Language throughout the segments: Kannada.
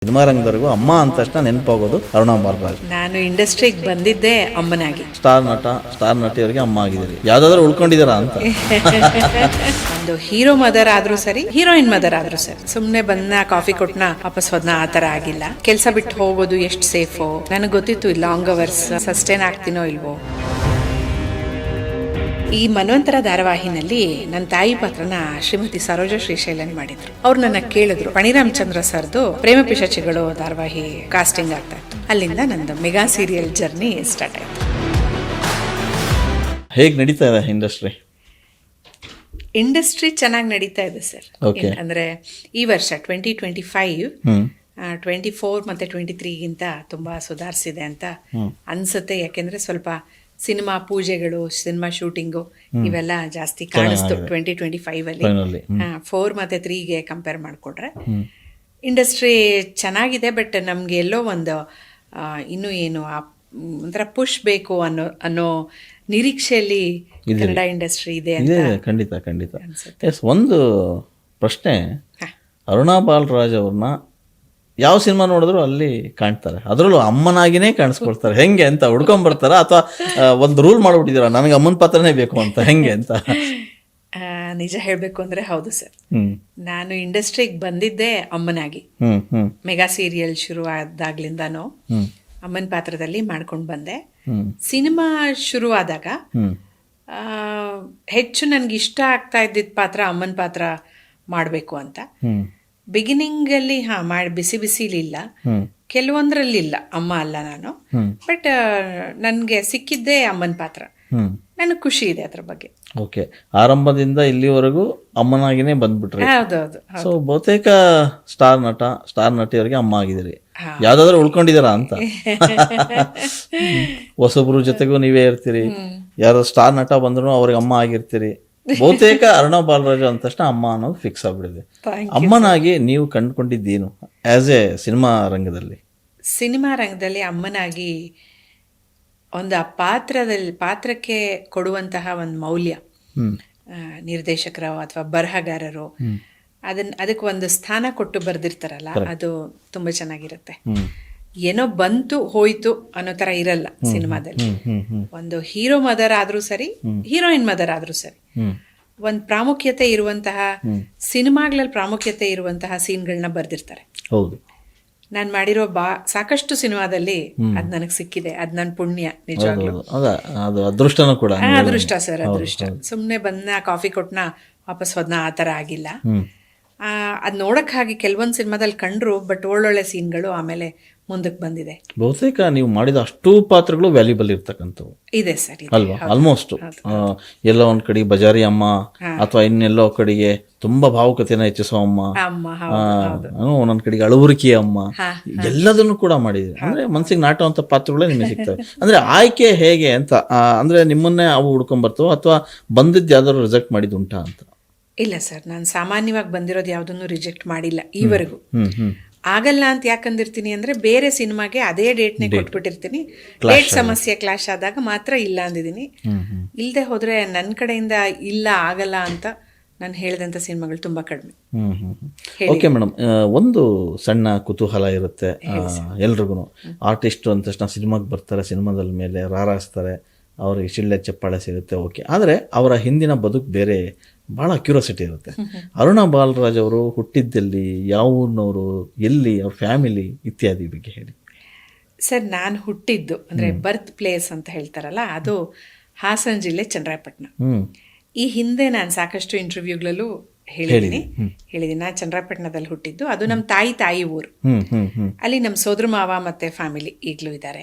ಸಿನಿಮಾ ರಂಗದವರೆಗೂ ಅಮ್ಮ ಅಂದ ತಕ್ಷಣ ನೆನಪಾಗೋದು ಅರುಣಾ ಬಾಲರಾಜ್. ನಾನು ಇಂಡಸ್ಟ್ರಿಗೆ ಬಂದಿದ್ದೆ ಅಮ್ಮನಾಗಿ. ಸ್ಟಾರ್ ನಟ, ಸ್ಟಾರ್ ನಟಿಯವರಿಗೆ ಅಮ್ಮ ಆಗಿದ್ದೀರಿ. ಯಾವ್ದಾದ್ರು ಉಳ್ಕೊಂಡಿದ್ದೀರಾ ಅಂತ? ಒಂದು ಹೀರೋ ಮದರ್ ಆದ್ರೂ ಸರಿ, ಹೀರೋಯಿನ್ ಮದರ್ ಆದ್ರೂ ಸರಿ, ಸುಮ್ನೆ ಬಂದ ಕಾಫಿ ಕೊಟ್ನ ವಾಪಸ್ ಹೋದ್ನ ಆ ತರ ಆಗಿಲ್ಲ. ಕೆಲಸ ಬಿಟ್ಟು ಹೋಗೋದು ಎಷ್ಟು ಸೇಫು ನನಗೆ ಗೊತ್ತಿತ್ತು. ಲಾಂಗ್ ಅವರ್ಸ್ ಸಸ್ಟೈನ್ ಆಗ್ತೀನೋ ಇಲ್ವೋ. ಈ ಮನ್ವಂತರ ಧಾರಾವಾಹಿನಲ್ಲಿ ನನ್ನ ತಾಯಿ ಪಾತ್ರನ ಶ್ರೀಮತಿ ಸರೋಜ ಶ್ರೀಶೈಲನ್ ಮಾಡಿದ್ರು. ಅವ್ರು ನನ್ನ ಕೇಳಿದ್ರು, ಪಣಿರಾಮ್ ಚಂದ್ರ ಸರ್ದು ಪ್ರೇಮ ಪಿಶಾಚಿಗಳು ಧಾರಾವಾಹಿ ಕಾಸ್ಟಿಂಗ್ ಆಗ್ತಾ ಇತ್ತು. ಅಲ್ಲಿಂದ ನಂದು ಮೆಗಾ ಸೀರಿಯಲ್ ಜರ್ನಿ ಸ್ಟಾರ್ಟ್ ಆಯ್ತು. ಹೇಗೆ ನಡೀತಾ ಇದೆ ಇಂಡಸ್ಟ್ರಿ? ಇಂಡಸ್ಟ್ರಿ ಚೆನ್ನಾಗಿ ನಡೀತಾ ಇದೆ ಸರ್. ಅಂದ್ರೆ ಈ ವರ್ಷ 2025 24 ಮತ್ತೆ 23ಗಿಂತ ತುಂಬಾ ಸುಧಾರಿಸಿದೆ ಅಂತ ಅನ್ಸುತ್ತೆ. ಯಾಕೆಂದ್ರೆ ಸ್ವಲ್ಪ ಸಿನಿಮಾ ಪೂಜೆಗಳು, ಸಿನಿಮಾ ಶೂಟಿಂಗು ಇವೆಲ್ಲ ಜಾಸ್ತಿ ಕಾಣಿಸ್ತು 2025 ಅಲ್ಲಿ. 4 ಮತ್ತೆ 3ಗೆ ಕಂಪೇರ್ ಮಾಡಿಕೊಂಡ್ರೆ ಇಂಡಸ್ಟ್ರಿ ಚೆನ್ನಾಗಿದೆ. ಬಟ್ ನಮ್ಗೆ ಎಲ್ಲೋ ಒಂದು ಇನ್ನೂ ಏನು ಒಂಥರ ಪುಷ್ ಬೇಕು ಅನ್ನೋ ನಿರೀಕ್ಷೆಯಲ್ಲಿ ಕನ್ನಡ ಇಂಡಸ್ಟ್ರಿ ಇದೆ ಅಂತ. ಖಂಡಿತ ಖಂಡಿತ. ಎಸ್, ಒಂದು ಪ್ರಶ್ನೆ. ಅರುಣಾ ಬಾಲರಾಜ್ ಅವ್ರನ್ನ ಯಾವ ಸಿನಿಮಾ ನೋಡಿದ್ರು ಅಲ್ಲಿ ಕಾಣ್ತಾರೆ, ಅದರಲ್ಲೂ ಅಮ್ಮನಾಗಿನೇ ಕಾಣಿಸ್ಕೊಳ್ತಾರೆ. ಹೆಂಗೆ ಅಂತ ಹುಡ್ಕೊಂಡ್ಬರ್ತಾರ ಅಥವಾ ಒಂದು ರೂಲ್ ಮಾಡ್ಬಿಟ್ಟಿದ್ದೀರಾ ನನಗೆ ಅಮ್ಮನ ಪಾತ್ರನೇ ಬೇಕು ಅಂತ, ಹೆಂಗೆ ಅಂತ? ನಿಜ ಹೇಳ್ಬೇಕು ಅಂದ್ರೆ ಹೌದು ಸರ್. ನಾನು ಇಂಡಸ್ಟ್ರಿಗೆ ಬಂದಿದ್ದೆ ಅಮ್ಮನಾಗಿ. ಮೆಗಾ ಸೀರಿಯಲ್ ಶುರು ಆದಾಗ್ಲಿಂದಾನು ಅಮ್ಮನ ಪಾತ್ರದಲ್ಲಿ ಮಾಡ್ಕೊಂಡು ಬಂದೆ. ಸಿನಿಮಾ ಶುರು ಆದಾಗ ಹೆಚ್ಚು ನನ್ಗೆ ಇಷ್ಟ ಆಗ್ತಾ ಇದ್ದಿದ್ದ ಪಾತ್ರ ಅಮ್ಮನ ಪಾತ್ರ ಮಾಡಬೇಕು ಅಂತ. ಬಿಗಿನಿಂಗ್ ಅಲ್ಲಿ ಮಾಡಿ ಬಿಸಿ ಬಿಸಿಲಿಲ್ಲ, ಕೆಲವೊಂದ್ರಲ್ಲಿಲ್ಲ ಅಮ್ಮ ಅಲ್ಲ ನಾನು. ಬಟ್ ನನ್ಗೆ ಸಿಕ್ಕಿದ್ದೇ ಅಮ್ಮನ ಪಾತ್ರ. ನನಗೆ ಖುಷಿ ಇದೆ ಅದ್ರ ಬಗ್ಗೆ. ಓಕೆ, ಆರಂಭದಿಂದ ಇಲ್ಲಿವರೆಗೂ ಅಮ್ಮನಾಗಿನೇ ಬಂದ್ಬಿಟ್ರಿ. ಹೌದೌದು. ಸೊ ಬಹುತೇಕ ಸ್ಟಾರ್ ನಟ, ಸ್ಟಾರ್ ನಟಿಯವರಿಗೆ ಅಮ್ಮ ಆಗಿದ್ದೀರಿ. ಯಾವ್ದಾದ್ರು ಉಳ್ಕೊಂಡಿದ್ದೀರಾ ಅಂತ? ಹೊಸಬ್ರ ಜೊತೆಗೂ ನೀವೇ ಇರ್ತೀರಿ, ಯಾರೋ ಸ್ಟಾರ್ ನಟ ಬಂದ್ರು ಅವ್ರಿಗೆ ಅಮ್ಮ ಆಗಿರ್ತೀರಿ. ಬಹುತೇಕ ಅರುಣಾ ಬಾಲರಾಜ್ ಅಂದ ತಕ್ಷಣ ಅಮ್ಮ ಅನ್ನೋದು ಫಿಕ್ಸ್ ಆಗ್ಬಿಡಿದೆ. ಅಮ್ಮನಾಗಿ ನೀವು ಕಂಡುಕೊಂಡಿದ್ದೇನು ಆಸ್ ಎ ಸಿನಿಮಾ ರಂಗದಲ್ಲಿ? ಸಿನಿಮಾ ರಂಗದಲ್ಲಿ ಅಮ್ಮನಾಗಿ ಒಂದು ಆ ಪಾತ್ರಕ್ಕೆ ಕೊಡುವಂತಹ ಒಂದು ಮೌಲ್ಯ, ನಿರ್ದೇಶಕರು ಅಥವಾ ಬರಹಗಾರರು ಅದಕ್ಕೆ ಒಂದು ಸ್ಥಾನ ಕೊಟ್ಟು ಬರ್ದಿರ್ತಾರಲ್ಲ, ಅದು ತುಂಬಾ ಚೆನ್ನಾಗಿರುತ್ತೆ. ಏನೋ ಬಂತು ಹೋಯ್ತು ಅನ್ನೋ ತರ ಇರಲ್ಲ ಸಿನಿಮಾದಲ್ಲಿ. ಒಂದು ಹೀರೋ ಮದರ್ ಆದ್ರೂ ಸರಿ, ಹೀರೋಯಿನ್ ಮದರ್ ಆದ್ರೂ ಸರಿ, ಒಂದ್ ಪ್ರಾಮುಖ್ಯತೆ ಇರುವಂತಹ ಸಿನಿಮಾಗಳಲ್ಲಿ ಪ್ರಾಮುಖ್ಯತೆ ಇರುವಂತಹ ಸೀನ್ಗಳನ್ನ ಬರ್ದಿರ್ತಾರೆ. ಹೌದು, ನಾನ್ ಮಾಡಿರೋ ಸಾಕಷ್ಟು ಸಿನಿಮಾದಲ್ಲಿ ಅದ್ ನನಗ್ ಸಿಕ್ಕಿದೆ. ಅದ್ ನನ್ ಪುಣ್ಯ ನಿಜವಾಗ್ಲೂ. ಅದೃಷ್ಟನೂ ಕೂಡ. ಅದೃಷ್ಟ ಸರ್, ಅದೃಷ್ಟ. ಸುಮ್ನೆ ಬಂದ ಕಾಫಿ ಕೊಟ್ನ ವಾಪಸ್ ಹೋದ್ನ ಆ ತರ ಆಗಿಲ್ಲ. ಅದ್ ನೋಡಕ್ ಹಾಗೆ ಕೆಲವೊಂದ್ ಸಿನಿಮಾದಲ್ಲಿ ಕಂಡ್ರು, ಬಟ್ ಒಳ್ಳೊಳ್ಳೆ ಸೀನ್ಗಳು ಆಮೇಲೆ ಮುಂದಕ್ಕೆ ಬಂದಿದೆ. ಬಹುತೇಕ ನೀವು ಮಾಡಿದ ಅಷ್ಟು ಪಾತ್ರಗಳು ವ್ಯಾಲ್ಯೂಬಲ್ ಇರ್ತಕ್ಕಂಥವು ಇದೆ ಸರ್, ಅಲ್ವಾ? ಆಲ್ಮೋಸ್ಟ್ ಎಲ್ಲೋ ಒಂದ್ ಕಡೆ ಬಜಾರಿ ಅಮ್ಮ ಅಥವಾ ಇನ್ನೆಲ್ಲೋ ಕಡೆಗೆ ತುಂಬಾ ಭಾವುಕತೆನ ಹೆಚ್ಚಿಸುವ ಅಮ್ಮ, ಒಂದೊಂದ್ ಕಡೆಗೆ ಅಳವರಿಕೆಯ ಅಮ್ಮ, ಎಲ್ಲದನ್ನು ಕೂಡ ಮಾಡಿದ್ರಿ. ಅಂದ್ರೆ ಮನ್ಸಿಗೆ ನಾಟುವಂತ ಪಾತ್ರಗಳೇ ನಿಮಗೆ ಸಿಗ್ತವೆ. ಅಂದ್ರೆ ಆಯ್ಕೆ ಹೇಗೆ ಅಂತ, ಅಂದ್ರೆ ನಿಮ್ಮನ್ನೇ ಅವು ಹುಡ್ಕೊಂಡ್ ಬರ್ತವೋ ಅಥವಾ ಬಂದಿದ್ದು ಯಾವ್ದಾದ್ರು ರಿಜೆಕ್ಟ್ ಮಾಡಿದ್ ಉಂಟಾ ಅಂತ? ಇಲ್ಲ ಸರ್, ನಾನು ಸಾಮಾನ್ಯವಾಗಿ ಬಂದಿರೋದು ಯಾವ್ದನ್ನು ರಿಜೆಕ್ಟ್ ಮಾಡಿಲ್ಲ ಈವರೆಗೂ. ಆಗಲ್ಲ ಅಂತ ಯಾಕಂದಿರ್ತೀನಿ ಅಂದ್ರೆ ಬೇರೆ ಸಿನಿಮಾಗೆ ಅದೇ ಡೇಟ್ನೇ ಕೊಟ್ಬಿಟ್ಟಿರ್ತೀನಿ. ಡೇಟ್ ಸಮಸ್ಯೆ ಕ್ಲಾಶ್ ಆದಾಗ ಮಾತ್ರ ಇಲ್ಲ ಅಂದಿದ್ದೀನಿ. ಇಲ್ಲದೆ ಹೋದ್ರೆ ನನ್ನ ಕಡೆಯಿಂದ ಇಲ್ಲ ಆಗಲ್ಲ ಅಂತ ನಾನು ಹೇಳಿದಂಥ ಸಿನಿಮಾಗಳು ತುಂಬಾ ಕಡಿಮೆ. ಓಕೆ ಮೇಡಮ್, ಒಂದು ಸಣ್ಣ ಕುತೂಹಲ ಇರುತ್ತೆ ಎಲ್ರಿಗೂ. ಆರ್ಟಿಸ್ಟ್ ಅಂದ ತಕ್ಷಣ ಸಿನಿಮಾಗೆ ಬರ್ತಾರೆ, ಸಿನಿಮಾದ ಮೇಲೆ ರಾರಾಯಿಸ್ತಾರೆ, ಅವ್ರಿಗೆ ಶಿಳ್ಳೆ ಚಪ್ಪಾಳೆ ಸಿಗುತ್ತೆ. ಓಕೆ, ಆದರೆ ಅವರ ಹಿಂದಿನ ಬದುಕು ಬೇರೆ, ಭಾಳ ಕ್ಯೂರಿಯಾಸಿಟಿ ಇರುತ್ತೆ. ಅರುಣಾ ಬಾಲರಾಜ್ ಅವರು ಹುಟ್ಟಿದ್ದಲ್ಲಿ, ಯಾವ ಊರಿನವರು, ಎಲ್ಲಿ, ಅವ್ರ ಫ್ಯಾಮಿಲಿ ಇತ್ಯಾದಿ ಬಗ್ಗೆ ಹೇಳಿ. ಸರ್, ನಾನು ಹುಟ್ಟಿದ್ದು ಅಂದರೆ ಬರ್ತ್ ಪ್ಲೇಸ್ ಅಂತ ಹೇಳ್ತಾರಲ್ಲ, ಅದು ಹಾಸನ ಜಿಲ್ಲೆ ಚನ್ನರಾಯಪಟ್ಟಣ. ಈ ಹಿಂದೆ ನಾನು ಸಾಕಷ್ಟು ಇಂಟರ್ವ್ಯೂಗಳಲ್ಲೂ ಹೇಳಿದ್ದೀನಿ. ನಾನು ಚನ್ನರಾಯಪಟ್ಟಣದಲ್ಲಿ ಹುಟ್ಟಿದ್ದು. ಅದು ನಮ್ಮ ತಾಯಿ ಊರು. ಅಲ್ಲಿ ನಮ್ಮ ಸೋದರ ಮಾವ ಮತ್ತೆ ಫ್ಯಾಮಿಲಿ ಈಗಲೂ ಇದ್ದಾರೆ.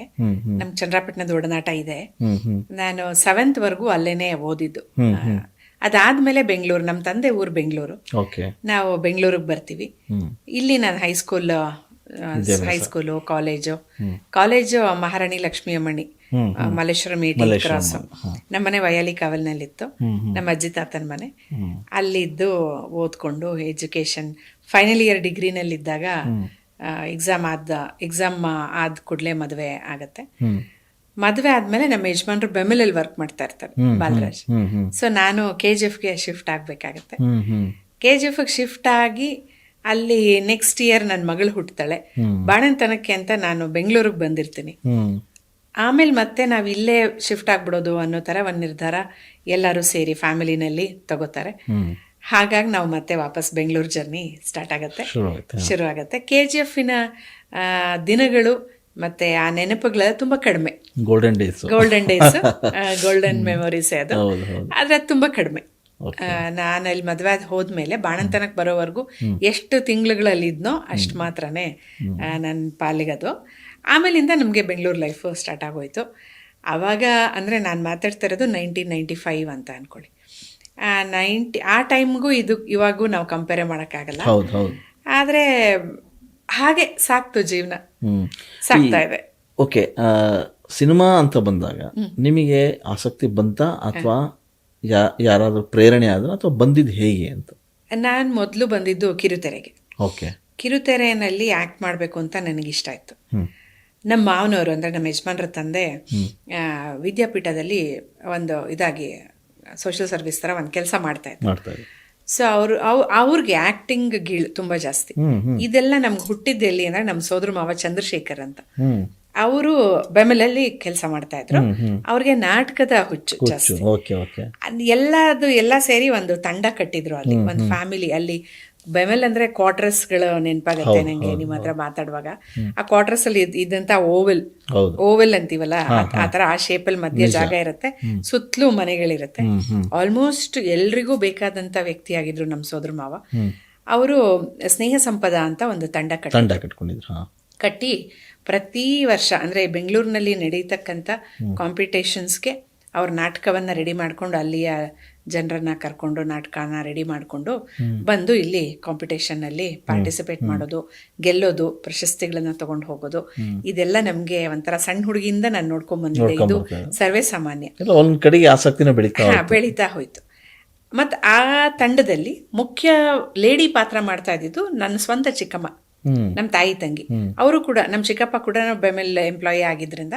ನಮ್ ಚನ್ನರಾಯಪಟ್ಟಣದ ಒಡನಾಟ ಇದೆ. ನಾನು 7th ವರೆಗೂ ಅಲ್ಲೇನೆ ಓದಿದ್ದು. ಅದಾದ್ಮೇಲೆ ಬೆಂಗಳೂರು, ನಮ್ಮ ತಂದೆ ಊರು ಬೆಂಗಳೂರು. ನಾವು ಬೆಂಗಳೂರಿಗೆ ಬರ್ತೀವಿ. ಇಲ್ಲಿ ನಾನು ಹೈಸ್ಕೂಲು, ಕಾಲೇಜು ಮಹಾರಾಣಿ ಲಕ್ಷ್ಮೀ ಅಮ್ಮಣಿ, ಮಲ್ಲೇಶ್ವರಂ ಏಟಿ ಕ್ರಾಸ್. ನಮ್ಮನೆ ವಯಾಲಿ ಕಾವಲ್ನಲ್ಲಿತ್ತು, ನಮ್ಮ ಅಜ್ಜಿ ತಾತನ ಮನೆ. ಅಲ್ಲಿದ್ದು ಓದ್ಕೊಂಡು ಎಜುಕೇಶನ್ ಫೈನಲ್ ಇಯರ್ ಡಿಗ್ರಿನಲ್ಲಿದ್ದಾಗ ಎಕ್ಸಾಮ್ ಆದ ಕೂಡಲೇ ಮದುವೆ ಆಗತ್ತೆ. ಮದುವೆ ಆದ್ಮೇಲೆ ನಮ್ಮ ಯಜಮಾನ್ರು ಬೆಮೆಲಲ್ಲಿ ವರ್ಕ್ ಮಾಡ್ತಾ ಇರ್ತಾರೆ, ಬಾಲರಾಜ್. ಸೊ ನಾನು KGF ಗೆ ಶಿಫ್ಟ್ ಆಗ್ಬೇಕಾಗತ್ತೆ. KGF ಶಿಫ್ಟ್ ಆಗಿ ಅಲ್ಲಿ ನೆಕ್ಸ್ಟ್ ಇಯರ್ ನನ್ನ ಮಗಳು ಹುಟ್ಟುತ್ತಾಳೆ. ಬಾಣಂತನಕ್ಕೆ ಅಂತ ನಾನು ಬೆಂಗಳೂರಿಗೆ ಬಂದಿರ್ತೀನಿ. ಆಮೇಲೆ ಮತ್ತೆ ನಾವು ಇಲ್ಲೇ ಶಿಫ್ಟ್ ಆಗ್ಬಿಡೋದು ಅನ್ನೋ ಥರ ಒಂದು ನಿರ್ಧಾರ ಎಲ್ಲರೂ ಸೇರಿ ಫ್ಯಾಮಿಲಿನಲ್ಲಿ ತಗೋತಾರೆ. ಹಾಗಾಗಿ ನಾವು ಮತ್ತೆ ವಾಪಸ್ ಬೆಂಗಳೂರು ಜರ್ನಿ ಸ್ಟಾರ್ಟ್ ಆಗುತ್ತೆ, ಶುರು ಆಗುತ್ತೆ. KGF ದಿನಗಳು ಮತ್ತೆ ಆ ನೆನಪುಗಳ ತುಂಬಾ ಕಡಿಮೆ. ಗೋಲ್ಡನ್ ಡೇಸ್ ಗೋಲ್ಡನ್ ಮೆಮೊರೀಸ್ ಅದು. ಆದ್ರೆ ಅದು ತುಂಬಾ ಕಡಿಮೆ. ನಾನು ಅಲ್ಲಿ ಮದುವೆ ಹೋದ್ಮೇಲೆ ಬಾಣಂತನಕ್ಕೆ ಬರೋವರೆಗೂ ಎಷ್ಟು ತಿಂಗಳುಗಳಲ್ಲಿ ಇದ್ನೋ ಅಷ್ಟು ಮಾತ್ರನೇ ನನ್ನ ಪಾಲಿಗದು. ಆಮೇಲಿಂದ ನಮಗೆ ಬೆಂಗಳೂರು ಲೈಫ್ ಸ್ಟಾರ್ಟ್ ಆಗೋಯ್ತು. ಆವಾಗ ಅಂದರೆ ನಾನು ಮಾತಾಡ್ತಾ ಇರೋದು 1995 ಅಂತ ಅಂದ್ಕೊಳ್ಳಿ. ಆ ಟೈಮ್ಗೂ ಇವಾಗೂ ನಾವು ಕಂಪೇರ್ ಮಾಡೋಕ್ಕಾಗಲ್ಲ. ಆದರೆ ಹಾಗೆ ಸಾಕ್ತು ಜೀವನ, ಸಾಕ್ತಾ ಇದೆ. ಓಕೆ, ಸಿನಿಮಾ ಅಂತ ಬಂದಾಗ ನಿಮಗೆ ಆಸಕ್ತಿ ಬಂತ ಅಥವಾ ಯಾರಾದರೂ ಪ್ರೇರಣೆ ಆದ್ರೆ ಅಥವಾ ಬಂದಿದ್ದು ಹೇಗೆ ಅಂತ? ನಾನು ಮೊದಲು ಬಂದಿದ್ದು ಕಿರುತೆರೆಗೆ. ಓಕೆ, ಕಿರುತೆರೆಯಲ್ಲಿ ಆ್ಯಕ್ಟ್ ಮಾಡಬೇಕು ಅಂತ ನನಗಿಷ್ಟ ಇತ್ತು. ನಮ್ಮ ಮಾವನವರು ಅಂದರೆ ನಮ್ಮ ಯಜಮಾನ್ರ ತಂದೆ ವಿದ್ಯಾಪೀಠದಲ್ಲಿ ಒಂದು ಇದಾಗಿ ಸೋಷಿಯಲ್ ಸರ್ವಿಸ್ ಥರ ಒಂದು ಕೆಲಸ ಮಾಡ್ತಾ ಇದ್ರು. ಸೊ ಅವ್ರಿಗೆ ಆ್ಯಕ್ಟಿಂಗ್ ಗೀಳು ತುಂಬ ಜಾಸ್ತಿ. ಇದೆಲ್ಲ ನಮ್ಗೆ ಹುಟ್ಟಿದ್ದೆಲ್ಲಿ ಅಂದರೆ ನಮ್ಮ ಸೋದರ ಮಾವ ಚಂದ್ರಶೇಖರ್ ಅಂತ, ಅವರು ಬೆಮಲಲ್ಲಿ ಕೆಲಸ ಮಾಡ್ತಾ ಇದ್ರು. ಅವ್ರಿಗೆ ನಾಟಕದ ಹುಚ್ಚು ಜಾಸ್ತಿ. ಎಲ್ಲ ಸೇರಿ ಒಂದು ತಂಡ ಕಟ್ಟಿದ್ರು ಅಲ್ಲಿ, ಒಂದು ಫ್ಯಾಮಿಲಿ. ಅಲ್ಲಿ ಬೆಮೆಲ್ ಅಂದ್ರೆ ಕ್ವಾರ್ಟರ್ಸ್ಗಳು ನೆನಪಾಗತ್ತೆ ನಂಗೆ ನಿಮ್ಮ ಹತ್ರ ಮಾತಾಡುವಾಗ. ಆ ಕ್ವಾರ್ಟರ್ಸ್ ಅಲ್ಲಿ ಇದ್ದಂತ ಓವೆಲ್ ಅಂತೀವಲ್ಲ, ಆ ತರ ಆ ಶೇಪಲ್ಲಿ ಮಧ್ಯ ಜಾಗ ಇರುತ್ತೆ, ಸುತ್ತಲೂ ಮನೆಗಳಿರುತ್ತೆ. ಆಲ್ಮೋಸ್ಟ್ ಎಲ್ರಿಗೂ ಬೇಕಾದಂತ ವ್ಯಕ್ತಿ ಆಗಿದ್ರು ನಮ್ಮ ಸೋದರ ಮಾವ. ಅವರು ಸ್ನೇಹ ಸಂಪದ ಅಂತ ಒಂದು ತಂಡ ಕಟ್ಟಿದ್ರು. ಕಟ್ಟಿ ಪ್ರತಿ ವರ್ಷ ಅಂದರೆ ಬೆಂಗಳೂರಿನಲ್ಲಿ ನಡೀತಕ್ಕಂಥ ಕಾಂಪಿಟೇಷನ್ಸ್ಗೆ ಅವ್ರ ನಾಟಕವನ್ನು ರೆಡಿ ಮಾಡಿಕೊಂಡು, ಅಲ್ಲಿಯ ಜನರನ್ನ ಕರ್ಕೊಂಡು ನಾಟಕನ ರೆಡಿ ಮಾಡಿಕೊಂಡು ಬಂದು ಇಲ್ಲಿ ಕಾಂಪಿಟೇಷನ್ನಲ್ಲಿ ಪಾರ್ಟಿಸಿಪೇಟ್ ಮಾಡೋದು, ಗೆಲ್ಲೋದು, ಪ್ರಶಸ್ತಿಗಳನ್ನ ತಗೊಂಡು ಹೋಗೋದು, ಇದೆಲ್ಲ ನಮಗೆ ಒಂಥರ ಸಣ್ಣ ಹುಡುಗಿಯಿಂದ ನಾನು ನೋಡ್ಕೊಂಡ್ ಬಂದಿದ್ದೆ. ಇದು ಸರ್ವೇ ಸಾಮಾನ್ಯ. ಒಂದ್ ಕಡೆಗೆ ಆಸಕ್ತಿನ ಬೆಳೀತಾ ಹೋಯ್ತು. ಮತ್ತು ಆ ತಂಡದಲ್ಲಿ ಮುಖ್ಯ ಲೇಡಿ ಪಾತ್ರ ಮಾಡ್ತಾ ಇದ್ದಿದ್ದು ನನ್ನ ಸ್ವಂತ ಚಿಕ್ಕಮ್ಮ, ನಮ್ಮ ತಾಯಿ ತಂಗಿ. ಅವರು ಕೂಡ, ನಮ್ಮ ಚಿಕ್ಕಪ್ಪ ಕೂಡ ಬೆಮೆಲ್ ಎಂಪ್ಲಾಯಿ ಆಗಿದ್ರಿಂದ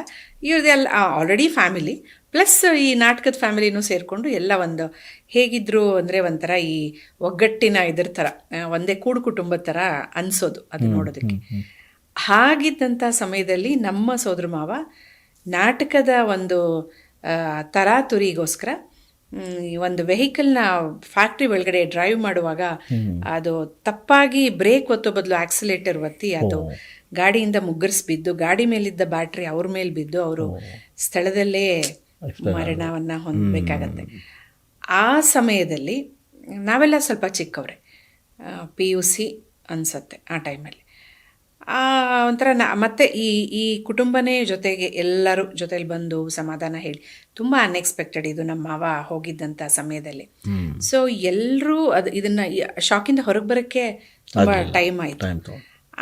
ಇವ್ರದ್ದೆಲ್ಲ ಆಲ್ರೆಡಿ ಫ್ಯಾಮಿಲಿ ಪ್ಲಸ್ ಈ ನಾಟಕದ ಫ್ಯಾಮಿಲಿನೂ ಸೇರಿಕೊಂಡು ಎಲ್ಲ ಒಂದು ಹೇಗಿದ್ರು ಅಂದರೆ ಒಂಥರ ಈ ಒಗ್ಗಟ್ಟಿನ ಇದ್ರ ಥರ, ಒಂದೇ ಕೂಡು ಕುಟುಂಬದ ಥರ ಅನಿಸೋದು ಅದು ನೋಡೋದಕ್ಕೆ. ಹಾಗಿದ್ದಂಥ ಸಮಯದಲ್ಲಿ ನಮ್ಮ ಸೋದರ ಮಾವ ನಾಟಕದ ಒಂದು ತರಾತುರಿಗೋಸ್ಕರ ಒಂದು ವೆಹಿಕಲ್ನ ಫ್ಯಾಕ್ಟ್ರಿ ಒಳಗಡೆ ಡ್ರೈವ್ ಮಾಡುವಾಗ ಅದು ತಪ್ಪಾಗಿ ಬ್ರೇಕ್ ಒತ್ತೋ ಬದಲು ಆಕ್ಸಿಲೇಟರ್ ಒತ್ತಿ ಅದು ಗಾಡಿಯಿಂದ ಮುಗ್ಗರಿಸಿ ಬಿದ್ದು, ಗಾಡಿ ಮೇಲಿದ್ದ ಬ್ಯಾಟ್ರಿ ಅವ್ರ ಮೇಲೆ ಬಿದ್ದು ಅವರು ಸ್ಥಳದಲ್ಲೇ ಮರಣವನ್ನು ಹೊಂದಬೇಕಾಗತ್ತೆ. ಆ ಸಮಯದಲ್ಲಿ ನಾವೆಲ್ಲ ಸ್ವಲ್ಪ ಚಿಕ್ಕವ್ರೆ, PUC ಅನಿಸತ್ತೆ ಆ ಟೈಮಲ್ಲಿ. ಒಂಥರ ಮತ್ತೆ ಈ ಕುಟುಂಬನೇ ಜೊತೆಗೆ ಎಲ್ಲರೂ ಜೊತೆಲಿ ಬಂದು ಸಮಾಧಾನ ಹೇಳಿ, ತುಂಬ ಅನ್ಎಕ್ಸ್ಪೆಕ್ಟೆಡ್ ಇದು ನಮ್ಮ ಮಾವ ಹೋಗಿದ್ದಂಥ ಸಮಯದಲ್ಲಿ. ಸೊ ಎಲ್ಲರೂ ಇದನ್ನ ಶಾಕಿಂದ ಹೊರಗೆ ಬರೋಕ್ಕೆ ತುಂಬ ಟೈಮ್ ಆಯಿತು.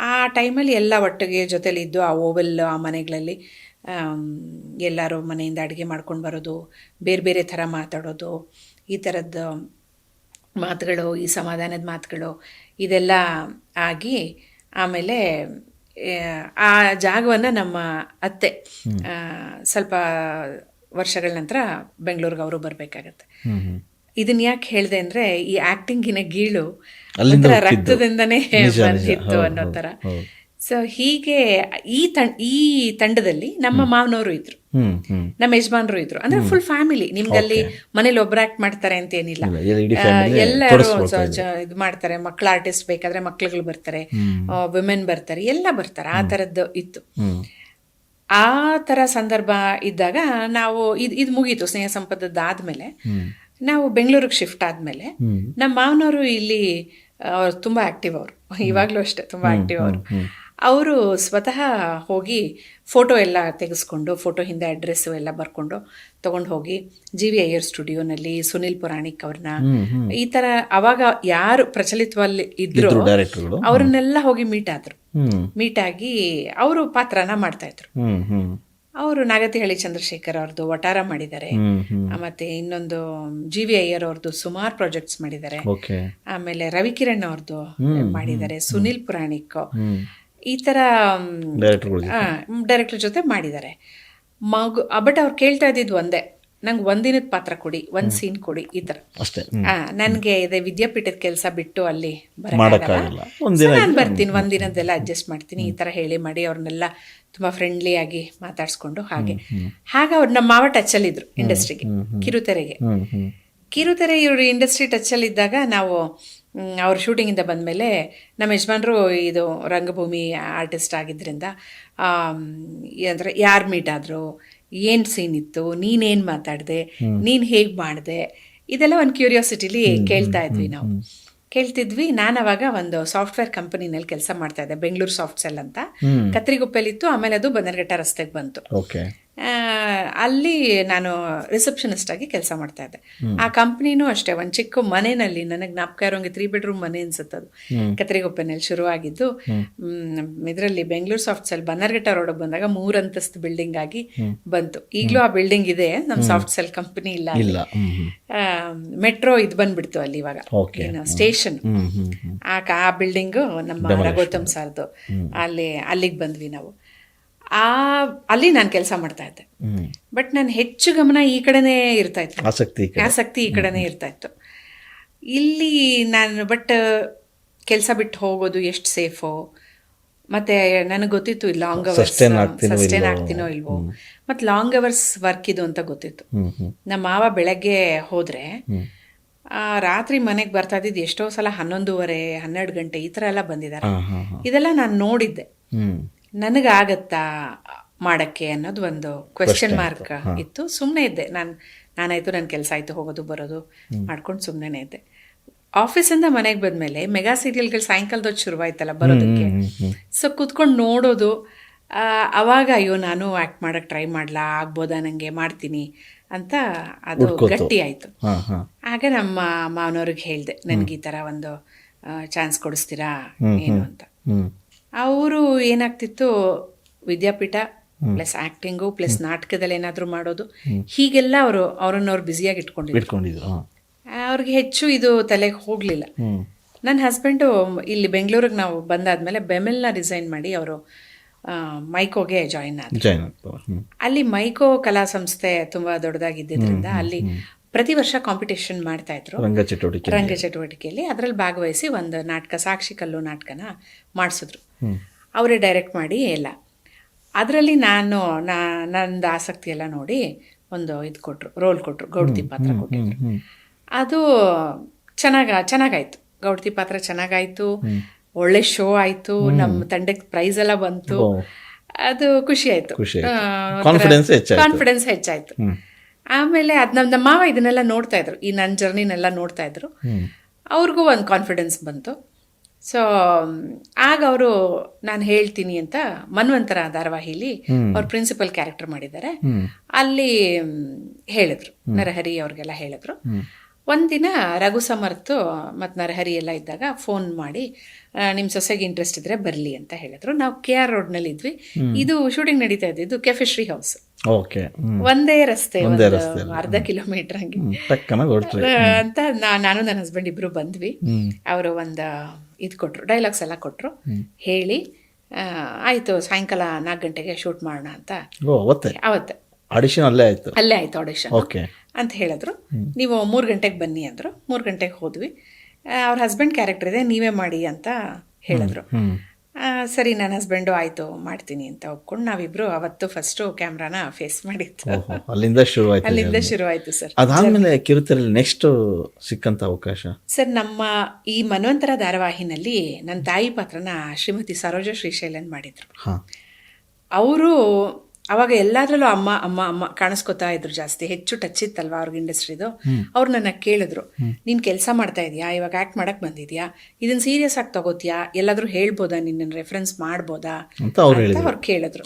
ಆ ಟೈಮಲ್ಲಿ ಎಲ್ಲ ಒಟ್ಟಿಗೆ ಜೊತೆಲಿದ್ದು ಆ ಓವೆಲ್ ಆ ಮನೆಗಳಲ್ಲಿ ಎಲ್ಲರೂ ಮನೆಯಿಂದ ಅಡುಗೆ ಮಾಡ್ಕೊಂಡು ಬರೋದು, ಬೇರೆ ಬೇರೆ ಥರ ಮಾತಾಡೋದು, ಈ ಥರದ್ದು ಮಾತುಗಳು, ಈ ಸಮಾಧಾನದ ಮಾತುಗಳು ಇದೆಲ್ಲ ಆಗಿ ಆಮೇಲೆ ಆ ಜಾಗವನ್ನು ನಮ್ಮ ಅತ್ತೆ ಸ್ವಲ್ಪ ವರ್ಷಗಳ ನಂತರ ಬೆಂಗಳೂರಿಗೆ ಅವರು ಬರಬೇಕಾಗತ್ತೆ. ಇದನ್ನ ಯಾಕೆ ಹೇಳಿದೆ ಅಂದರೆ ಈ ಆ್ಯಕ್ಟಿಂಗಿನ ಗೀಳು ರಕ್ತದಿಂದನೇ ಬಂದಿತ್ತು ಅನ್ನೋ ಥರ. ಸೊ ಹೀಗೆ ಈ ತಂಡದಲ್ಲಿ ನಮ್ಮ ಮಾವನವರು ಇದ್ರು, ನಮ್ಮ ಯಜಮಾನರು ಇದ್ರು. ಅಂದ್ರೆ ಫುಲ್ ಫ್ಯಾಮಿಲಿ. ನಿಮ್ದಲ್ಲಿ ಮನೇಲಿ ಒಬ್ರು ಆಕ್ಟ್ ಮಾಡ್ತಾರೆ ಅಂತ ಏನಿಲ್ಲ, ಎಲ್ಲರೂ ಇದು ಮಾಡ್ತಾರೆ. ಮಕ್ಕಳ ಆರ್ಟಿಸ್ಟ್ ಬೇಕಾದ್ರೆ ಮಕ್ಳುಗಳು ಬರ್ತಾರೆ, ವಿಮೆನ್ ಬರ್ತಾರೆ, ಎಲ್ಲ ಬರ್ತಾರೆ. ಆ ಥರದ್ದು ಇತ್ತು. ಆ ಥರ ಸಂದರ್ಭ ಇದ್ದಾಗ ನಾವು ಇದು ಮುಗೀತು. ಸ್ನೇಹ ಸಂಪದದಾದ್ಮೇಲೆ ನಾವು ಬೆಂಗಳೂರಿಗೆ ಶಿಫ್ಟ್ ಆದ್ಮೇಲೆ ನಮ್ಮ ಮಾವನವರು ಇಲ್ಲಿ ಅವ್ರು ತುಂಬ ಆಕ್ಟಿವ್. ಅವರು ಇವಾಗಲೂ ಅಷ್ಟೇ ತುಂಬ ಆಕ್ಟಿವ್. ಅವರು ಸ್ವತಃ ಹೋಗಿ ಫೋಟೋ ಎಲ್ಲ ತೆಗೆಸ್ಕೊಂಡು, ಫೋಟೋ ಹಿಂದೆ ಅಡ್ರೆಸ್ಸು ಎಲ್ಲ ಬರ್ಕೊಂಡು ತೊಗೊಂಡು ಹೋಗಿ GV ಅಯ್ಯರ್ ಸ್ಟುಡಿಯೋನಲ್ಲಿ ಸುನಿಲ್ ಪುರಾಣಿಕ್ ಅವ್ರನ್ನ, ಈ ಥರ ಅವಾಗ ಯಾರು ಪ್ರಚಲಿತವಾಗಿ ಇದ್ರು ಅವ್ರನ್ನೆಲ್ಲ ಹೋಗಿ ಮೀಟ್ ಆಗಿ ಅವರು ಪಾತ್ರನ ಮಾಡ್ತಾ ಇದ್ರು. ಅವರು ನಾಗತಿಹಳ್ಳಿ ಚಂದ್ರಶೇಖರ್ ಅವ್ರದ್ದು ವಟಾರ ಮಾಡಿದ್ದಾರೆ, ಮತ್ತೆ ಇನ್ನೊಂದು GV ಅಯ್ಯರ್ ಅವ್ರದ್ದು ಸುಮಾರು ಪ್ರಾಜೆಕ್ಟ್ಸ್ ಮಾಡಿದ್ದಾರೆ. ಆಮೇಲೆ ರವಿಕಿರಣ್ ಅವ್ರದ್ದು ಮಾಡಿದ್ದಾರೆ, ಸುನಿಲ್ ಪುರಾಣಿಕ್, ಈ ಥರ ಡೈರೆಕ್ಟರ್ ಜೊತೆ ಮಾಡಿದ್ದಾರೆ. ಬಟ್ ಅವ್ರು ಕೇಳ್ತಾ ಇದ್ದಿದ್ದು ಒಂದೇ, ನಂಗೆ ಒಂದಿನದ ಪಾತ್ರ ಕೊಡಿ, ಒಂದು ಸೀನ್ ಕೊಡಿ, ಈ ಥರ ಅಷ್ಟೇ. ನನಗೆ ಇದೆ ವಿದ್ಯಾಪೀಠದ ಕೆಲಸ ಬಿಟ್ಟು ಅಲ್ಲಿ ಮಾಡೋಕ್ಕಾಗಲ್ಲ. ನಾನು ಬರ್ತೀನಿ, ಒಂದಿನದ್ದೆಲ್ಲ ಅಡ್ಜಸ್ಟ್ ಮಾಡ್ತೀನಿ, ಈ ಥರ ಹೇಳಿ ಮಾಡಿ ಅವ್ರನ್ನೆಲ್ಲ ತುಂಬ ಫ್ರೆಂಡ್ಲಿಯಾಗಿ ಮಾತಾಡಿಸ್ಕೊಂಡು ಹಾಗೆ ಅವ್ರು ನಮ್ಮ ಮಾವ ಟಚ್ಚಲ್ಲಿದ್ದರು ಇಂಡಸ್ಟ್ರಿಗೆ, ಕಿರುತೆರೆ ಇವರು ಇಂಡಸ್ಟ್ರಿ ಟಚ್ಚಲ್ಲಿದ್ದಾಗ ನಾವು ಅವ್ರ ಶೂಟಿಂಗಿಂದ ಬಂದಮೇಲೆ ನಮ್ಮ ಯಜಮಾನ್ರು ಇದು ರಂಗಭೂಮಿ ಆರ್ಟಿಸ್ಟ್ ಆಗಿದ್ದರಿಂದ ಅಂದರೆ ಯಾರು ಮೀಟ್ ಆದರು, ಏನು ಸೀನ್ ಇತ್ತು, ನೀನೇನು ಮಾತಾಡಿದೆ, ನೀನು ಹೇಗೆ ಮಾಡಿದೆ, ಇದೆಲ್ಲ ಒಂದು ಕ್ಯೂರಿಯಾಸಿಟಿಲಿ ಕೇಳ್ತಾ ಇದ್ವಿ ನಾವು. ಕೇಳ್ತಿದ್ವಿ. ನಾನು ಅವಾಗ ಒಂದು ಸಾಫ್ಟ್ವೇರ್ ಕಂಪನಿನಲ್ಲಿ ಕೆಲಸ ಮಾಡ್ತಾ ಇದ್ದೆ, ಬೆಂಗಳೂರು ಸಾಫ್ಟ್ ಸೆಲ್ ಅಂತ, ಕತ್ರಿಗುಪ್ಪೆಲಿತ್ತು. ಆಮೇಲೆ ಅದು ಬನ್ನರ್ಘಟ್ಟ ರಸ್ತೆಗೆ ಬಂತು. ಅಲ್ಲಿ ನಾನು ರಿಸೆಪ್ಷನಿಸ್ಟ್ ಆಗಿ ಕೆಲಸ ಮಾಡ್ತಾ ಇದ್ದೆ. ಆ ಕಂಪ್ನಿನೂ ಅಷ್ಟೇ ಒಂದು ಚಿಕ್ಕ ಮನೆಯಲ್ಲಿ, ನನಗೆ ಜ್ಞಾಪಕ ಇರೋಂಗೆ 3 ಬೆಡ್ರೂಮ್ ಮನೆ ಅನ್ಸುತ್ತೆ ಅದು, ಕತ್ರಿಗುಪ್ಪೆನಲ್ಲಿ ಶುರುವಾಗಿದ್ದು. ಇದರಲ್ಲಿ ಬೆಂಗಳೂರು ಸಾಫ್ಟ್ ಸೆಲ್ ಬನ್ನರ್ಘಟ್ಟ ರೋಡಿಗೆ ಬಂದಾಗ 3 ಅಂತಸ್ತು ಬಿಲ್ಡಿಂಗ್ ಆಗಿ ಬಂತು. ಈಗಲೂ ಆ ಬಿಲ್ಡಿಂಗ್ ಇದೆ, ನಮ್ಮ ಸಾಫ್ಟ್ ಸೆಲ್ ಕಂಪನಿ ಇಲ್ಲ. ಮೆಟ್ರೋ ಇದು ಬಂದ್ಬಿಡ್ತು ಅಲ್ಲಿ ಇವಾಗ, ಸ್ಟೇಷನ್. ಆ ಬಿಲ್ಡಿಂಗು ನಮ್ಮ ರಘೋತ್ತಮ್ ಸರ್ದು. ಅಲ್ಲಿಗೆ ಬಂದ್ವಿ ನಾವು. ಅಲ್ಲಿ ನಾನು ಕೆಲಸ ಮಾಡ್ತಾ ಇದ್ದೆ. ಬಟ್ ನಾನು ಹೆಚ್ಚು ಗಮನ ಈ ಕಡೆನೇ ಇರ್ತಾ ಇತ್ತು, ಆಸಕ್ತಿ ಈ ಕಡೆನೇ ಇರ್ತಾ ಇತ್ತು. ಇಲ್ಲಿ ನಾನು ಕೆಲಸ ಬಿಟ್ಟು ಹೋಗೋದು ಎಷ್ಟು ಸೇಫೋ, ಮತ್ತೆ ನನಗೆ ಗೊತ್ತಿತ್ತು ಲಾಂಗ್ ಅವರ್ಸ್ ಸಸ್ಟೇನ್ ಆಗ್ತೀನೋ ಇಲ್ವೋ, ಮತ್ತು ಲಾಂಗ್ ಅವರ್ಸ್ ವರ್ಕ್ ಇದು ಅಂತ ಗೊತ್ತಿತ್ತು. ನಮ್ಮ ಮಾವ ಬೆಳಗ್ಗೆ ಹೋದ್ರೆ ರಾತ್ರಿ ಮನೆಗೆ ಬರ್ತಾ ಇದ್ದಿದ್ದು ಎಷ್ಟೋ ಸಲ 11:30, 12 ಗಂಟೆ ಈ ಥರ ಎಲ್ಲ ಬಂದಿದ್ದಾರೆ. ಇದೆಲ್ಲ ನಾನು ನೋಡಿದ್ದೆ. ನನಗಾಗತ್ತಾ ಮಾಡೋಕ್ಕೆ ಅನ್ನೋದು ಒಂದು ಕ್ವೆಶ್ಚನ್ ಮಾರ್ಕ್ ಇತ್ತು. ಸುಮ್ಮನೆ ಇದ್ದೆ ನಾನಾಯ್ತು, ನನ್ನ ಕೆಲಸ ಆಯಿತು, ಹೋಗೋದು ಬರೋದು ಮಾಡ್ಕೊಂಡು ಸುಮ್ಮನೆ ಇದ್ದೆ. ಆಫೀಸಿಂದ ಮನೆಗೆ ಬಂದಮೇಲೆ ಮೆಗಾ ಸೀರಿಯಲ್ಗಳು ಸಾಯಂಕಾಲದೊತ್ತು ಶುರುವಾಯ್ತಲ್ಲ ಬರೋದಕ್ಕೆ. ಸೊ ಕೂತ್ಕೊಂಡು ನೋಡೋದು. ಅವಾಗ ಅಯ್ಯೋ ನಾನು ಆ್ಯಕ್ಟ್ ಮಾಡೋಕ್ಕೆ ಟ್ರೈ ಮಾಡಲಾ, ಆಗ್ಬೋದಾ ನನಗೆ, ಮಾಡ್ತೀನಿ ಅಂತ ಅದು ಗಟ್ಟಿ ಆಯಿತು. ಆಗ ನಮ್ಮ ಮಾವನವ್ರಿಗೆ ಹೇಳಿದೆ, ನನಗೆ ಈ ಥರ ಒಂದು ಚಾನ್ಸ್ ಕೊಡಿಸ್ತೀರಾ ಏನು ಅಂತ. ಅವರು ಏನಾಗ್ತಿತ್ತು, ವಿದ್ಯಾಪೀಠ ಪ್ಲಸ್ ಆ್ಯಕ್ಟಿಂಗು ಪ್ಲಸ್ ನಾಟಕದಲ್ಲಿ ಏನಾದರೂ ಮಾಡೋದು, ಹೀಗೆಲ್ಲ ಅವ್ರನ್ನವ್ರು ಬ್ಯುಸಿಯಾಗಿ ಇಟ್ಕೊಂಡಿದ್ರು. ಅವ್ರಿಗೆ ಹೆಚ್ಚು ಇದು ತಲೆಗೆ ಹೋಗಲಿಲ್ಲ. ನನ್ನ ಹಸ್ಬೆಂಡು ಇಲ್ಲಿ ಬೆಂಗಳೂರಿಗೆ ನಾವು ಬಂದಾದ್ಮೇಲೆ ಬೆಮೆಲ್ನ ರಿಸೈನ್ ಮಾಡಿ ಅವರು ಮೈಕೋಗೆ ಜಾಯಿನ್ ಆದರು. ಅಲ್ಲಿ ಮೈಕೋ ಕಲಾ ಸಂಸ್ಥೆ ತುಂಬ ದೊಡ್ಡದಾಗಿದ್ದರಿಂದ ಅಲ್ಲಿ ಪ್ರತಿ ವರ್ಷ ಕಾಂಪಿಟೇಷನ್ ಮಾಡ್ತಾ ಇದ್ರು ರಂಗ ಚಟುವಟಿಕೆಯಲ್ಲಿ. ಅದರಲ್ಲಿ ಭಾಗವಹಿಸಿ ಒಂದು ನಾಟಕ, ಸಾಕ್ಷಿ ಕಲ್ಲು ನಾಟಕನ ಮಾಡಿಸಿದ್ರು. ಅವರೇ ಡೈರೆಕ್ಟ್ ಮಾಡಿ ಎಲ್ಲ. ಅದರಲ್ಲಿ ನಂದು ಆಸಕ್ತಿ ಎಲ್ಲ ನೋಡಿ ಒಂದು ಇದು ಕೊಟ್ಟರು, ರೋಲ್ ಕೊಟ್ಟರು, ಗೌಡ್ತಿ ಪಾತ್ರ ಕೊಟ್ಟಿದ್ರು. ಅದು ಚೆನ್ನಾಗಾಯ್ತು. ಗೌಡ್ತಿ ಪಾತ್ರ ಚೆನ್ನಾಗಾಯ್ತು, ಒಳ್ಳೆ ಶೋ ಆಯಿತು, ನಮ್ಮ ತಂಡಕ್ಕೆ ಪ್ರೈಸ್ ಎಲ್ಲ ಬಂತು. ಅದು ಖುಷಿ ಆಯಿತು, ಕಾನ್ಫಿಡೆನ್ಸ್ ಹೆಚ್ಚಾಯಿತು. ಆಮೇಲೆ ಅದು ನಮ್ಮ ಮಾವ ಇದನ್ನೆಲ್ಲ ನೋಡ್ತಾ ಇದ್ರು, ಈ ನನ್ನ ಜರ್ನಿನೆಲ್ಲ ನೋಡ್ತಾ ಇದ್ರು. ಅವ್ರಿಗೂ ಒಂದು ಕಾನ್ಫಿಡೆನ್ಸ್ ಬಂತು. ಸೊ ಆಗ ಅವರು ನಾನು ಹೇಳ್ತೀನಿ ಅಂತ ಮನ್ವಂತರ ಧಾರಾವಾಹಿಲಿ ಅವ್ರ ಪ್ರಿನ್ಸಿಪಲ್ ಕ್ಯಾರೆಕ್ಟರ್ ಮಾಡಿದ್ದಾರೆ. ಅಲ್ಲಿ ಹೇಳಿದ್ರು, ನರಹರಿ ಅವ್ರಿಗೆಲ್ಲ ಹೇಳಿದ್ರು. ಒಂದಿನ ರಘು ಸಮರ್ಥ್ ಮತ್ತು ನರಹರಿ ಎಲ್ಲ ಇದ್ದಾಗ ಫೋನ್ ಮಾಡಿ ನಿಮ್ಮ ಸೊಸೆಗೆ ಇಂಟ್ರೆಸ್ಟ್ ಇದ್ರೆ ಬರಲಿ ಅಂತ ಹೇಳಿದ್ರು. ನಾವು KR ರೋಡ್ನಲ್ಲಿ ಇದ್ವಿ. ಇದು ಶೂಟಿಂಗ್ ನಡೀತಾ ಇದ್ದಿದ್ದು ಕೆಫೆಶ್ರೀ ಹೌಸ್. ಒಂದೇ ರಸ್ತೆ, ಅರ್ಧ ಕಿಲೋಮೀಟರ್ ಹಂಗೆ ಅಂತ. ನಾನು ನನ್ನ ಹಸ್ಬೆಂಡ್ ಇಬ್ರು ಬಂದ್ವಿ. ಅವರು ಒಂದು ಇದು ಕೊಟ್ಟರು, ಡೈಲಾಗ್ಸ್ ಎಲ್ಲ ಕೊಟ್ಟರು. ಹೇಳಿ ಆಯಿತು, ಸಾಯಂಕಾಲ 4 ಗಂಟೆಗೆ ಶೂಟ್ ಮಾಡೋಣ ಅಂತ. ಅವತ್ತೆ ಆಡಿಷನ್ ಅಲ್ಲೇ ಆಯ್ತು ಆಡಿಷನ್ ಅಂತ ಹೇಳಿದ್ರು. ನೀವು 3 ಗಂಟೆಗೆ ಬನ್ನಿ ಅಂದರು. 3 ಗಂಟೆಗೆ ಹೋದ್ವಿ. ಅವ್ರ ಹಸ್ಬೆಂಡ್ ಕ್ಯಾರೆಕ್ಟರ್ ಇದೆ, ನೀವೇ ಮಾಡಿ ಅಂತ ಹೇಳಿದ್ರು. ಸರಿ, ನನ್ನ ಹಸ್ಬೆಂಡು ಆಯಿತು ಮಾಡ್ತೀನಿ ಅಂತ ಒಪ್ಕೊಂಡು ನಾವಿಬ್ರು ಅವತ್ತು ಫಸ್ಟು ಕ್ಯಾಮ್ರಾನ ಫೇಸ್ ಮಾಡಿತ್ತು. ಅಲ್ಲಿಂದ ಶುರುವಾಯಿತು ಸರ್. ಅದಾದ್ಮೇಲೆ ಕಿರುತೆರೆಯಲ್ಲಿ ನೆಕ್ಸ್ಟ್ ಸಿಕ್ಕಂತ ಅವಕಾಶ ಸರ್, ನಮ್ಮ ಈ ಮನ್ವಂತರ ಧಾರಾವಾಹಿನಲ್ಲಿ ನನ್ನ ತಾಯಿ ಪಾತ್ರನ ಶ್ರೀಮತಿ ಸರೋಜ ಶ್ರೀಶೈಲನ್ ಮಾಡಿದ್ರು. ಅವರು ಅವಾಗ ಎಲ್ಲಾದ್ರಲ್ಲೂ ಅಮ್ಮ ಅಮ್ಮ ಅಮ್ಮ ಕಾಣಿಸ್ಕೊತಾ ಇದ್ರು, ಜಾಸ್ತಿ ಹೆಚ್ಚು ಟಚ್ ಇತ್ತಲ್ವ ಅವ್ರಿಗೆ ಇಂಡಸ್ಟ್ರಿದು. ಅವ್ರು ನನ್ನ ಕೇಳಿದ್ರು, ನೀನು ಕೆಲಸ ಮಾಡ್ತಾ ಇದೀಯಾ, ಇವಾಗ ಆ್ಯಕ್ಟ್ ಮಾಡಕ್ಕೆ ಬಂದಿದ್ಯಾ, ಇದನ್ನು ಸೀರಿಯಸ್ ಆಗಿ ತಗೋತೀಯಾ, ಎಲ್ಲಾದರೂ ಹೇಳ್ಬೋದಾ, ನಿನ್ನ ರೆಫರೆನ್ಸ್ ಮಾಡ್ಬೋದಾ ಅಂತ ಅವ್ರು ಕೇಳಿದ್ರು.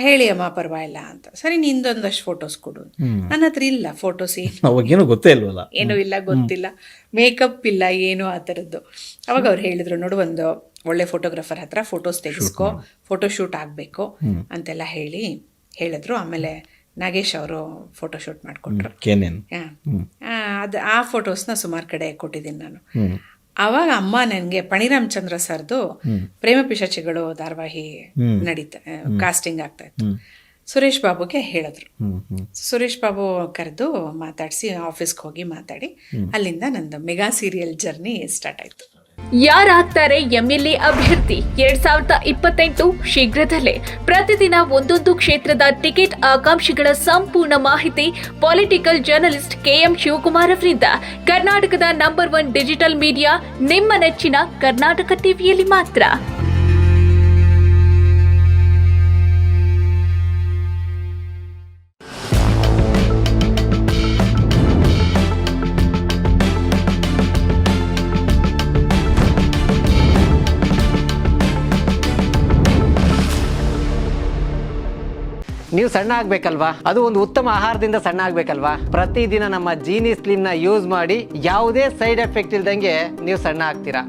ಹೇಳಿ ಅಮ್ಮ ಪರವಾಗಿಲ್ಲ ಅಂತ. ಸರಿ, ನಿಂದೊಂದಷ್ಟು ಫೋಟೋಸ್ ಕೊಡು. ನನ್ನ ಹತ್ರ ಇಲ್ಲ ಫೋಟೋಸ್, ಏನೂ ಇಲ್ಲ, ಗೊತ್ತಿಲ್ಲ, ಮೇಕಪ್ ಇಲ್ಲ, ಏನು ಆ ಥರದ್ದು. ಅವಾಗ ಅವ್ರು ಹೇಳಿದ್ರು, ನೋಡು ಒಂದು ಒಳ್ಳೆ ಫೋಟೋಗ್ರಾಫರ್ ಹತ್ರ ಫೋಟೋಸ್ ತೆಗೆಸ್ಕೊ, ಫೋಟೋಶೂಟ್ ಆಗಬೇಕು ಅಂತೆಲ್ಲ ಹೇಳಿದ್ರು. ಆಮೇಲೆ ನಾಗೇಶ್ ಅವರು ಫೋಟೋಶೂಟ್ ಮಾಡಿಕೊಟ್ರು. ಅದು ಆ ಫೋಟೋಸ್ನ ಸುಮಾರು ಕಡೆ ಕೊಟ್ಟಿದ್ದೀನಿ ನಾನು. ಆವಾಗ ಅಮ್ಮ ನನಗೆ ಪಣಿರಾಮಚಂದ್ರ ಸರ್ದು ಪ್ರೇಮ ಪಿಶಾಚಿಗಳು ಧಾರಾವಾಹಿ ಕಾಸ್ಟಿಂಗ್ ಆಗ್ತಾ ಇತ್ತು. ಸುರೇಶ್ ಬಾಬುಗೆ ಹೇಳಿದ್ರು. ಹ್ಮ್ ಹ್ಮ್ ಸುರೇಶ್ ಬಾಬು ಕರೆದು ಮಾತಾಡಿಸಿ ಆಫೀಸ್ಗೆ ಹೋಗಿ ಮಾತಾಡಿ ಅಲ್ಲಿಂದ ನಂದು ಮೆಗಾ ಸೀರಿಯಲ್ ಜರ್ನಿ ಸ್ಟಾರ್ಟ್ ಆಯಿತು. ಯಾರಾಗ್ತಾರೆ ಎಂಎಲ್ಎ ಅಭ್ಯರ್ಥಿ 2028 ಶೀಘ್ರದಲ್ಲೇ. ಪ್ರತಿದಿನ ಒಂದೊಂದು ಕ್ಷೇತ್ರದ ಟಿಕೆಟ್ ಆಕಾಂಕ್ಷಿಗಳ ಸಂಪೂರ್ಣ ಮಾಹಿತಿ ಪೊಲಿಟಿಕಲ್ ಜರ್ನಲಿಸ್ಟ್ KM ಶಿವಕುಮಾರ್ ಅವರಿಂದ. ಕರ್ನಾಟಕದ ನಂಬರ್ 1 ಡಿಜಿಟಲ್ ಮೀಡಿಯಾ ನಿಮ್ಮ ನೆಚ್ಚಿನ ಕರ್ನಾಟಕ ಟಿವಿಯಲ್ಲಿ ಮಾತ್ರ. ನೀವು ಸಣ್ಣ ಆಗಬೇಕಲ್ವಾ? ಅದು ಒಂದು ಉತ್ತಮ ಆಹಾರದಿಂದ ಸಣ್ಣ ಆಗಬೇಕಲ್ವಾ? ಪ್ರತಿದಿನ ನಮ್ಮ ಜೀನಿ ಸ್ಲಿಮ್ನ ಯೂಸ್ ಮಾಡಿ ಯಾವುದೇ ಸೈಡ್ ಎಫೆಕ್ಟ್ ಇಲ್ದಂಗೆ ನೀವು ಸಣ್ಣ ಆಗ್ತೀರಾ.